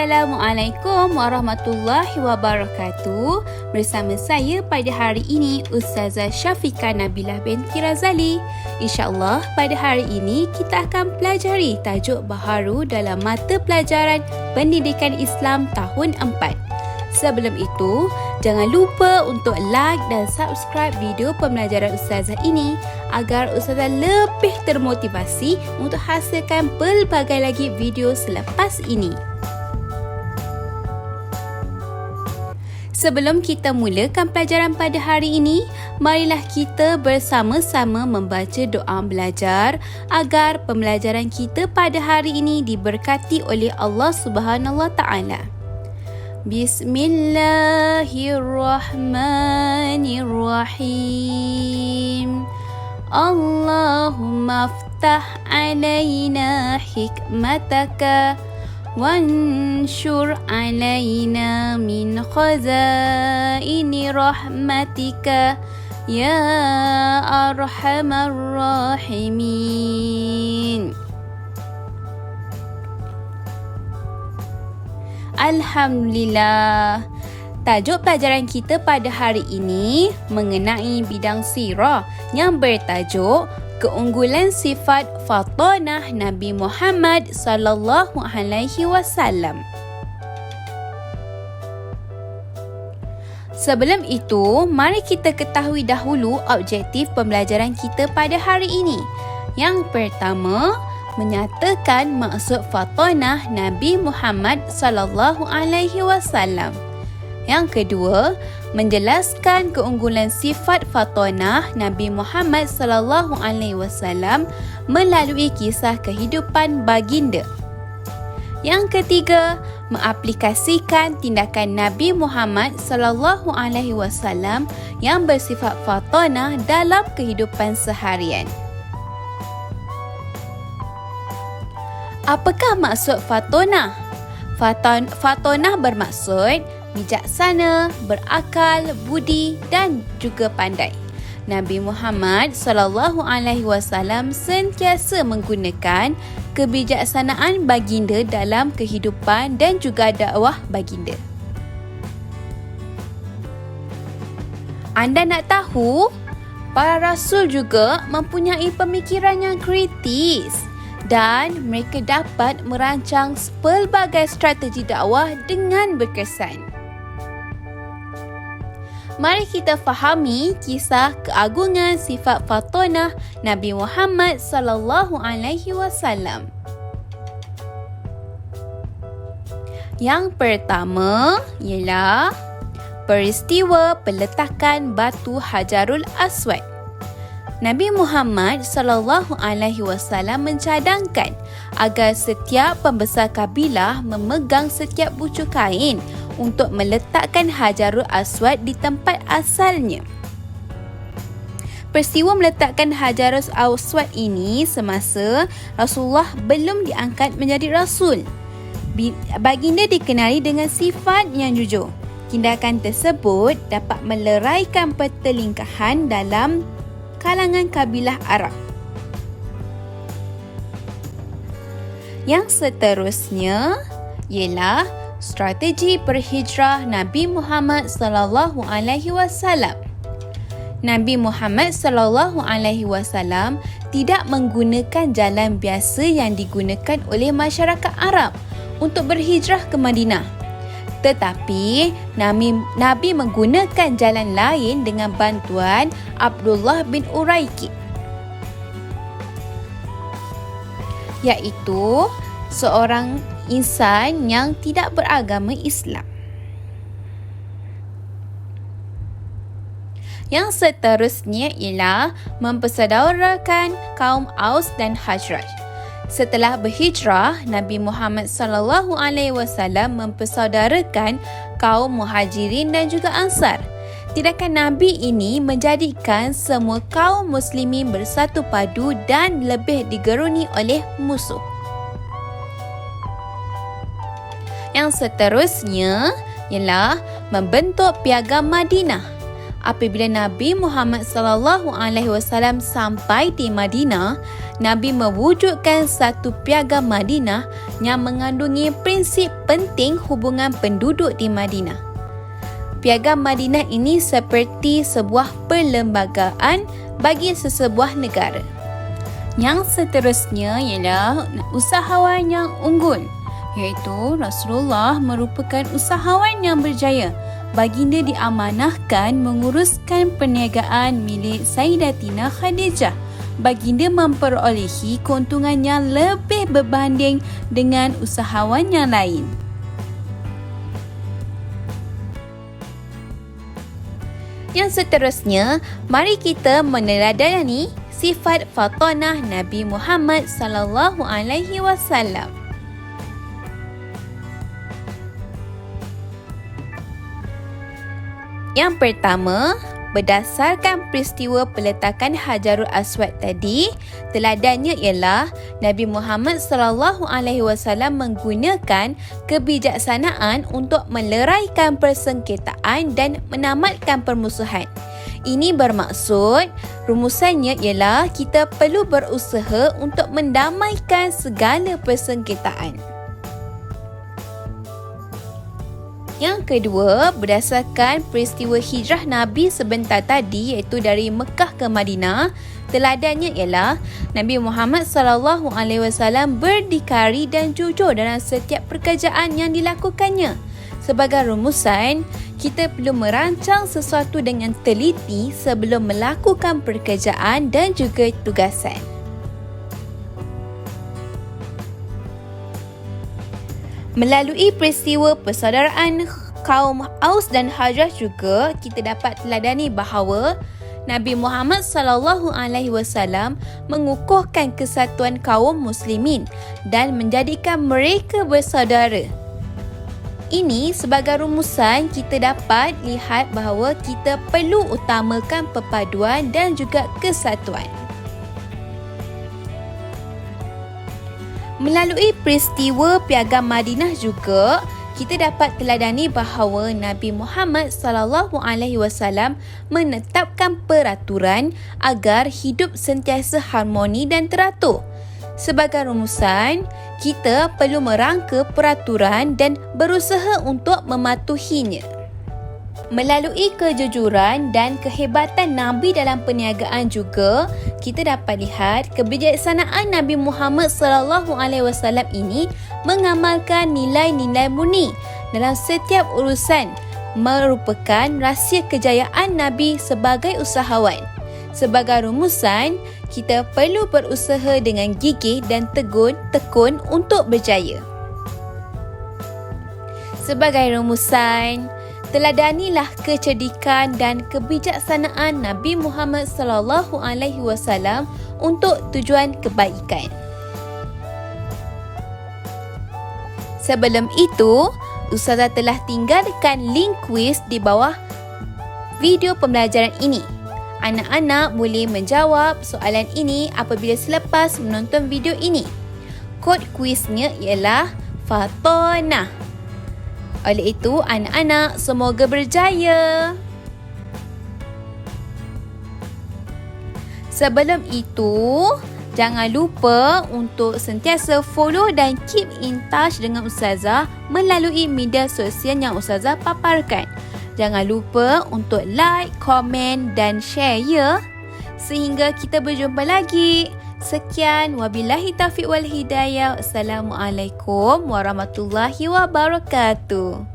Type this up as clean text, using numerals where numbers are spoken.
Assalamualaikum warahmatullahi wabarakatuh. Bersama saya pada hari ini Ustazah Syafiqah Nabilah binti Razali. InsyaAllah pada hari ini kita akan pelajari tajuk baharu dalam mata pelajaran Pendidikan Islam tahun 4. Sebelum itu, jangan lupa untuk like dan subscribe video pembelajaran Ustazah ini agar Ustazah lebih termotivasi untuk hasilkan pelbagai lagi video selepas ini. Sebelum kita mulakan pelajaran pada hari ini, marilah kita bersama-sama membaca doa belajar agar pembelajaran kita pada hari ini diberkati oleh Allah Subhanahu Wa Taala. Bismillahirrahmanirrahim. Allahumma aftah alaina hikmataka wanshur alaina min khazaini rahmatika ya arhamar rahimin. Alhamdulillah. Tajuk pelajaran kita pada hari ini mengenai bidang sirah yang bertajuk keunggulan sifat fatonah Nabi Muhammad sallallahu alaihi wasallam. Sebelum itu, mari kita ketahui dahulu objektif pembelajaran kita pada hari ini. Yang pertama, menyatakan maksud fatonah Nabi Muhammad sallallahu alaihi wasallam. Yang kedua, menjelaskan keunggulan sifat fatonah Nabi Muhammad sallallahu alaihi wasallam melalui kisah kehidupan baginda. Yang ketiga, mengaplikasikan tindakan Nabi Muhammad sallallahu alaihi wasallam yang bersifat fatonah dalam kehidupan seharian. Apakah maksud fatonah? Fatonah bermaksud bijaksana, berakal, budi dan juga pandai. Nabi Muhammad sallallahu alaihi wasallam sentiasa menggunakan kebijaksanaan baginda dalam kehidupan dan juga dakwah baginda. Anda nak tahu? Para rasul juga mempunyai pemikiran yang kritis dan mereka dapat merancang pelbagai strategi dakwah dengan berkesan. Mari kita fahami kisah keagungan sifat fatonah Nabi Muhammad sallallahu alaihi wasallam. Yang pertama ialah peristiwa peletakan batu Hajarul Aswad. Nabi Muhammad sallallahu alaihi wasallam mencadangkan agar setiap pembesar kabilah memegang setiap bucu kain untuk meletakkan Hajarul Aswad di tempat asalnya. Peristiwa meletakkan Hajarul Aswad ini semasa Rasulullah belum diangkat menjadi rasul. Baginda dikenali dengan sifat yang jujur. Tindakan tersebut dapat meleraikan pertelingkahan dalam kalangan kabilah Arab. Yang seterusnya ialah strategi berhijrah Nabi Muhammad sallallahu alaihi wasallam. Nabi Muhammad sallallahu alaihi wasallam tidak menggunakan jalan biasa yang digunakan oleh masyarakat Arab untuk berhijrah ke Madinah. Tetapi Nabi menggunakan jalan lain dengan bantuan Abdullah bin Uraikid, iaitu seorang insan yang tidak beragama Islam. Yang seterusnya ialah mempersaudarakan kaum Aus dan Khazraj. Setelah berhijrah, Nabi Muhammad sallallahu alaihi wasallam mempersaudarakan kaum Muhajirin dan juga Ansar. Tindakan Nabi ini menjadikan semua kaum muslimin bersatu padu dan lebih digeruni oleh musuh. Yang seterusnya ialah membentuk Piagam Madinah. Apabila Nabi Muhammad SAW sampai di Madinah, Nabi mewujudkan satu piagam Madinah yang mengandungi prinsip penting hubungan penduduk di Madinah. Piagam Madinah ini seperti sebuah perlembagaan bagi sesebuah negara. Yang seterusnya ialah usahawan yang unggul, iaitu Rasulullah merupakan usahawan yang berjaya. Baginda diamanahkan menguruskan perniagaan milik Sayyidatina Khadijah. Baginda memperolehi keuntungan yang lebih berbanding dengan usahawan yang lain. Yang seterusnya, mari kita meneladani sifat fatonah Nabi Muhammad sallallahu alaihi wasallam. Yang pertama, berdasarkan peristiwa peletakan Hajarul Aswad tadi, teladannya ialah Nabi Muhammad sallallahu alaihi wasallam menggunakan kebijaksanaan untuk meleraikan persengketaan dan menamatkan permusuhan. Ini bermaksud, rumusannya ialah kita perlu berusaha untuk mendamaikan segala persengketaan. Yang kedua, berdasarkan peristiwa hijrah Nabi sebentar tadi, iaitu dari Mekah ke Madinah, teladannya ialah Nabi Muhammad SAW berdikari dan jujur dalam setiap pekerjaan yang dilakukannya. Sebagai rumusan, kita perlu merancang sesuatu dengan teliti sebelum melakukan pekerjaan dan juga tugasan. Melalui peristiwa persaudaraan kaum Aus dan Khazraj juga, kita dapat teladani bahawa Nabi Muhammad SAW mengukuhkan kesatuan kaum muslimin dan menjadikan mereka bersaudara. Ini sebagai rumusan, kita dapat lihat bahawa kita perlu utamakan perpaduan dan juga kesatuan. Melalui peristiwa Piagam Madinah juga, kita dapat teladani bahawa Nabi Muhammad SAW menetapkan peraturan agar hidup sentiasa harmoni dan teratur. Sebagai rumusan, kita perlu merangka peraturan dan berusaha untuk mematuhinya. Melalui kejujuran dan kehebatan Nabi dalam perniagaan juga, kita dapat lihat kebijaksanaan Nabi Muhammad SAW ini mengamalkan nilai-nilai murni dalam setiap urusan, merupakan rahsia kejayaan Nabi sebagai usahawan. Sebagai rumusan, kita perlu berusaha dengan gigih dan tekun untuk berjaya. Sebagai rumusan, teladanilah kecerdikan dan kebijaksanaan Nabi Muhammad SAW untuk tujuan kebaikan. Sebelum itu, Ustazah telah tinggalkan link kuis di bawah video pembelajaran ini. Anak-anak boleh menjawab soalan ini apabila selepas menonton video ini. Kod kuisnya ialah Fatonah. Oleh itu, anak-anak semoga berjaya. Sebelum itu, jangan lupa untuk sentiasa follow dan keep in touch dengan Ustazah melalui media sosial yang Ustazah paparkan. Jangan lupa untuk like, komen dan share ya. Sehingga kita berjumpa lagi. Sekian, wabillahi taufiq wal hidayah. Assalamualaikum warahmatullahi wabarakatuh.